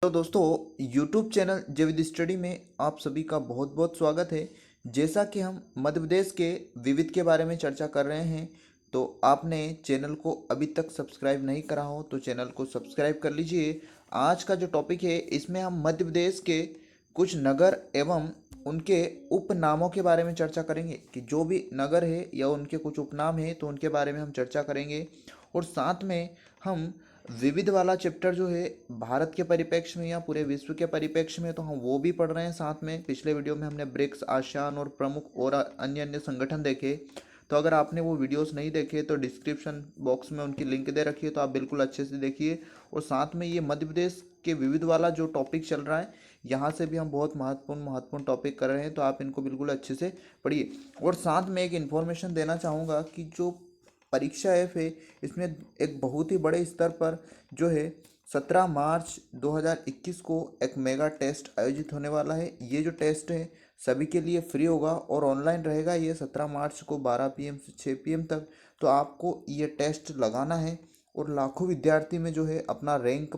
तो दोस्तों, YouTube channel J with study में आप सभी का बहुत बहुत स्वागत है। जैसा कि हम मध्य प्रदेश के विविध के बारे में चर्चा कर रहे हैं, तो आपने चैनल को अभी तक सब्सक्राइब नहीं करा हो तो चैनल को सब्सक्राइब कर लीजिए। आज का जो टॉपिक है, इसमें हम मध्य प्रदेश के कुछ नगर एवं उनके उपनामों के बारे में चर्चा करेंगे कि जो भी नगर है या उनके कुछ उपनाम है तो उनके बारे में हम चर्चा करेंगे। और साथ में हम विविध वाला चैप्टर जो है भारत के परिप्रेक्ष्य में या पूरे विश्व के परिप्रेक्ष्य में, तो हम वो भी पढ़ रहे हैं साथ में। पिछले वीडियो में हमने ब्रिक्स, आसियान और प्रमुख और अन्य अन्य संगठन देखे। तो अगर आपने वो वीडियोस नहीं देखे तो डिस्क्रिप्शन बॉक्स में उनकी लिंक दे रखी है, तो आप बिल्कुल अच्छे से देखिए। और साथ में ये मध्य प्रदेश के विविध वाला जो टॉपिक चल रहा है, यहाँ से भी हम बहुत महत्वपूर्ण महत्वपूर्ण टॉपिक कर रहे हैं, तो आप इनको बिल्कुल अच्छे से पढ़िए। और साथ में एक इन्फॉर्मेशन देना चाहूँगा कि जो परीक्षा ऐप है, इसमें एक बहुत ही बड़े स्तर पर जो है 17 मार्च 2021 को एक मेगा टेस्ट आयोजित होने वाला है। ये जो टेस्ट है सभी के लिए फ्री होगा और ऑनलाइन रहेगा। ये 17 मार्च को 12 PM से 6 PM तक तो आपको ये टेस्ट लगाना है। और लाखों विद्यार्थी में जो है अपना रैंक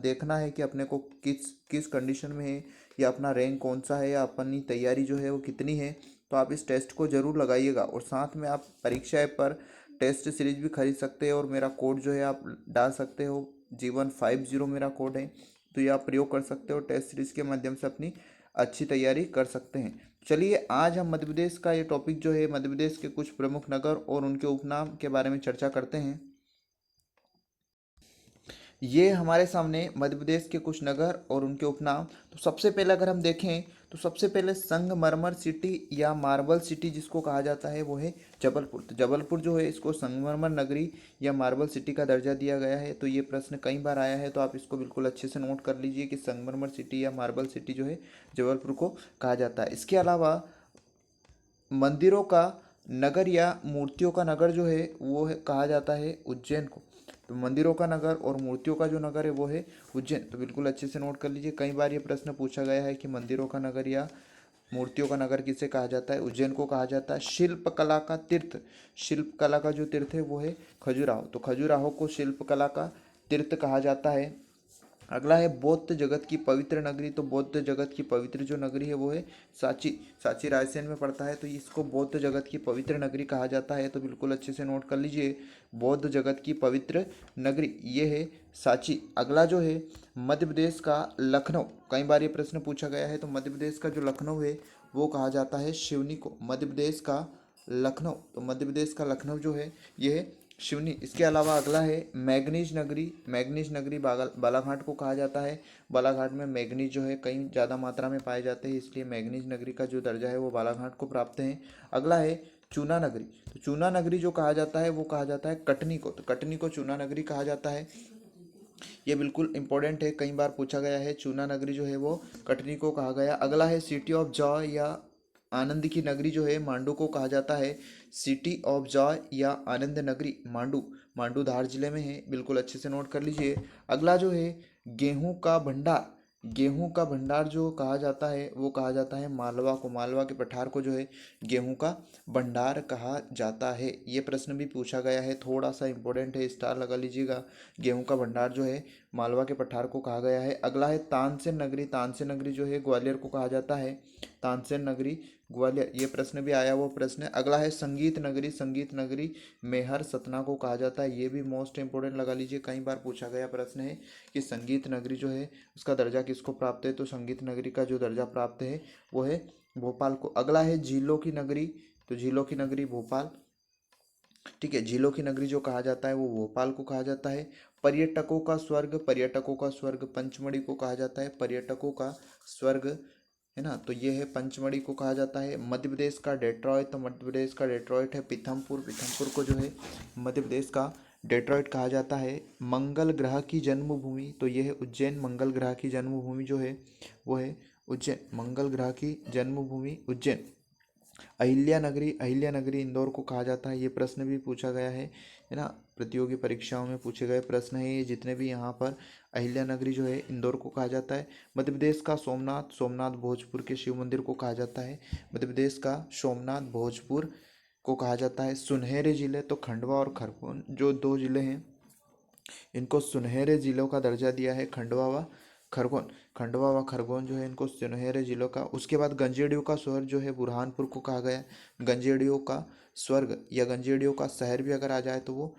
देखना है कि अपने को किस किस कंडीशन में है, या अपना रैंक कौन सा है, या अपनी तैयारी जो है वो कितनी है। तो आप इस टेस्ट को ज़रूर लगाइएगा। और साथ में आप परीक्षा ऐप पर टेस्ट सीरीज भी खरीद सकते हैं और मेरा कोड जो है आप डाल सकते हो, G150 मेरा कोड है। तो ये आप प्रयोग कर सकते हो, टेस्ट सीरीज के माध्यम से अपनी अच्छी तैयारी कर सकते हैं। चलिए, आज हम मध्य प्रदेश का ये टॉपिक जो है, मध्य प्रदेश के कुछ प्रमुख नगर और उनके उपनाम के बारे में चर्चा करते हैं। ये हमारे सामने मध्य प्रदेश के कुछ नगर और उनके उपनाम। तो सबसे पहले अगर हम देखें तो सबसे पहले संगमरमर सिटी या मार्बल सिटी जिसको कहा जाता है वो है जबलपुर। तो जबलपुर जो है इसको संगमरमर नगरी या मार्बल सिटी का दर्जा दिया गया है। तो ये प्रश्न कई बार आया है, तो आप इसको बिल्कुल अच्छे से नोट कर लीजिए कि संगमरमर सिटी या मार्बल सिटी जो है जबलपुर को कहा जाता है। इसके अलावा मंदिरों का नगर या मूर्तियों का नगर जो है वो है कहा जाता है उज्जैन को। तो मंदिरों का नगर और मूर्तियों का जो नगर है वो है उज्जैन। तो बिल्कुल अच्छे से नोट कर लीजिए, कई बार ये प्रश्न पूछा गया है कि मंदिरों का नगर या मूर्तियों का नगर किसे कहा जाता है। उज्जैन को कहा जाता है। शिल्प कला का तीर्थ, शिल्प कला का जो तीर्थ है वो है खजुराहो। तो खजुराहो को शिल्प कला का तीर्थ कहा जाता है। अगला है बौद्ध जगत की पवित्र नगरी। तो बौद्ध जगत की पवित्र जो नगरी है वो है सांची। सांची रायसेन में पड़ता है, तो इसको बौद्ध जगत की पवित्र नगरी कहा जाता है। तो बिल्कुल अच्छे से नोट कर लीजिए, बौद्ध जगत की पवित्र नगरी ये है सांची। अगला जो है मध्य प्रदेश का लखनऊ। कई बार ये प्रश्न पूछा गया है। तो मध्य प्रदेश का जो लखनऊ है वो कहा जाता है शिवनी को। मध्य प्रदेश का लखनऊ, तो मध्य प्रदेश का लखनऊ जो है ये है शिवनी। इसके अलावा अगला है मैग्नीज नगरी। मैग्नीज नगरी बालाघाट को कहा जाता है। बालाघाट में मैग्नीज जो है कई ज़्यादा मात्रा में पाए जाते हैं, इसलिए मैग्नीज नगरी का जो दर्जा है वो बालाघाट को प्राप्त है। अगला है चूना नगरी। तो चूना नगरी जो कहा जाता है वो कहा जाता है कटनी को। तो कटनी को चूना नगरी कहा जाता है। ये बिल्कुल इंपॉर्टेंट है, कई बार पूछा गया है। चूना नगरी जो है वो कटनी को कहा गया। अगला है सिटी ऑफ जॉय या आनंद की नगरी जो है मांडू को कहा जाता है। सिटी ऑफ जॉय या आनंद नगरी मांडू, मांडू धार जिले में है। बिल्कुल अच्छे से नोट कर लीजिए। अगला जो है गेहूं का भंडार। गेहूं का भंडार जो कहा जाता है वो कहा जाता है मालवा को। मालवा के पठार को जो है गेहूं का भंडार कहा जाता है। ये प्रश्न भी पूछा गया है, थोड़ा सा इंपॉर्टेंट है, स्टार लगा लीजिएगा। गेहूं का भंडार जो है मालवा के पठार को कहा गया है। अगला है तानसेन नगरी। तानसेन नगरी जो है ग्वालियर को कहा जाता है। तानसेन नगरी ग्वालियर, ये प्रश्न भी आया वो प्रश्न है। अगला है संगीत नगरी। संगीत नगरी मेहर सतना को कहा जाता है। ये भी मोस्ट इंपोर्टेंट लगा लीजिए, कई बार पूछा गया प्रश्न है कि संगीत नगरी जो है उसका दर्जा किसको प्राप्त है। तो संगीत नगरी का जो दर्जा प्राप्त है वो है भोपाल को। अगला है झीलों की नगरी। तो झीलों की नगरी भोपाल, ठीक है। झीलों की नगरी जो कहा जाता है वो भोपाल को कहा जाता है। पर्यटकों का स्वर्ग, पर्यटकों का स्वर्ग पंचमढ़ी को कहा जाता है। पर्यटकों का स्वर्ग है ना, तो ये है पंचमढ़ी को कहा जाता है। मध्य प्रदेश का डेट्रॉयट। तो मध्य प्रदेश का डेट्रॉयट है पीथमपुर। पीथमपुर को जो है मध्य प्रदेश का डेट्रॉयट कहा जाता है। मंगल ग्रह की जन्मभूमि, तो ये है उज्जैन। मंगल ग्रह की जन्मभूमि जो है वो है उज्जैन। मंगल ग्रह की जन्मभूमि उज्जैन। अहिल्या नगरी, अहिल्या नगरी इंदौर को कहा जाता है। ये प्रश्न भी पूछा गया है ना, प्रतियोगी परीक्षाओं में पूछे गए प्रश्न है ये जितने भी। यहाँ पर अहिल्या नगरी जो है इंदौर को कहा जाता है। मध्य प्रदेश का सोमनाथ, सोमनाथ भोजपुर के शिव मंदिर को कहा जाता है। मध्य प्रदेश का सोमनाथ भोजपुर को कहा जाता है। सुनहरे जिले, तो खंडवा और खरगोन जो दो जिले हैं इनको सुनहरे जिलों का दर्जा दिया है, खंडवा व खरगोन, खंडवा व खरगोन जो है इनको सुनहरे जिलों का। उसके बाद गंजेड़ियों का शहर जो है बुरहानपुर को कहा गया है गंजेड़ियों का स्वर्ग या गंजेड़ियों का शहर भी अगर आ जाए तो वो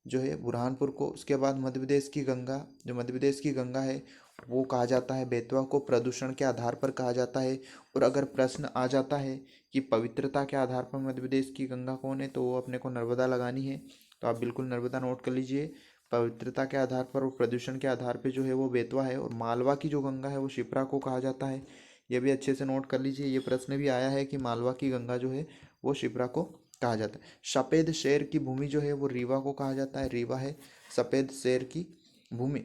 जो है बुरहानपुर को। उसके बाद मध्य प्रदेश की गंगा, जो मध्य प्रदेश की गंगा है वो कहा जाता है बेतवा को, प्रदूषण के आधार पर कहा जाता है। और अगर प्रश्न आ जाता है कि पवित्रता के आधार पर मध्य प्रदेश की गंगा कौन है, तो वो अपने को नर्मदा लगानी है। तो आप बिल्कुल नर्मदा नोट कर लीजिए। पवित्रता के आधार पर और प्रदूषण के आधार पर जो है वो बेतवा है। और मालवा की जो गंगा है वो शिप्रा को कहा जाता है। ये भी अच्छे से नोट कर लीजिए, ये प्रश्न भी आया है कि मालवा की गंगा जो है वो शिप्रा को कहा जाता है। सफ़ेद शेर की भूमि जो है वो रीवा को कहा जाता है, रीवा है सफ़ेद शेर की भूमि।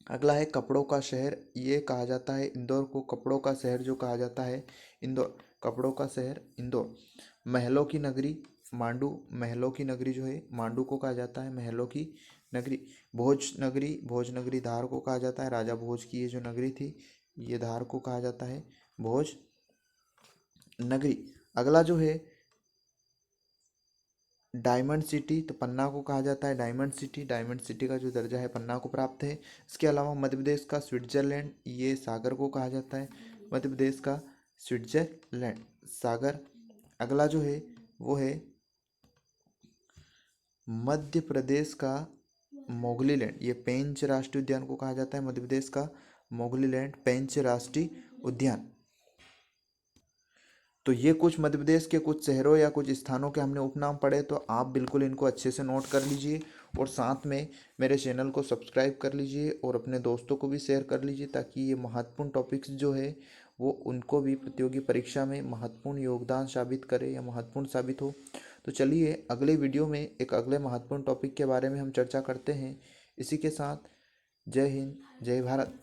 अगला है कपड़ों का शहर, ये कहा जाता है इंदौर को कपड़ों का शहर जो कहा जाता है इंदौर, कपड़ों का शहर इंदौर। महलों की नगरी मांडू, महलों की नगरी जो है मांडू को कहा जाता है महलों की नगरी। भोज नगरी, भोज नगरी धार को कहा जाता है, राजा भोज की ये जो नगरी थी ये धार को कहा जाता है भोज नगरी। अगला जो है डायमंड सिटी, तो पन्ना को कहा जाता है डायमंड सिटी, डायमंड सिटी का जो दर्जा है पन्ना को प्राप्त है। इसके अलावा मध्य प्रदेश का स्विट्जरलैंड, ये सागर को कहा जाता है मध्य प्रदेश का स्विट्जरलैंड, सागर। अगला जो है वो है मध्य प्रदेश का मोगली लैंड, ये पेंच राष्ट्रीय उद्यान को कहा जाता है मध्य प्रदेश का मोगली लैंड, पेंच राष्ट्रीय उद्यान। तो ये कुछ मध्य प्रदेश के कुछ शहरों या कुछ स्थानों के हमने उपनाम पढ़े, तो आप बिल्कुल इनको अच्छे से नोट कर लीजिए और साथ में मेरे चैनल को सब्सक्राइब कर लीजिए और अपने दोस्तों को भी शेयर कर लीजिए, ताकि ये महत्वपूर्ण टॉपिक्स जो है वो उनको भी प्रतियोगी परीक्षा में महत्वपूर्ण योगदान साबित करे या महत्वपूर्ण साबित हो। तो चलिए अगले वीडियो में एक अगले महत्वपूर्ण टॉपिक के बारे में हम चर्चा करते हैं। इसी के साथ जय हिंद, जय भारत।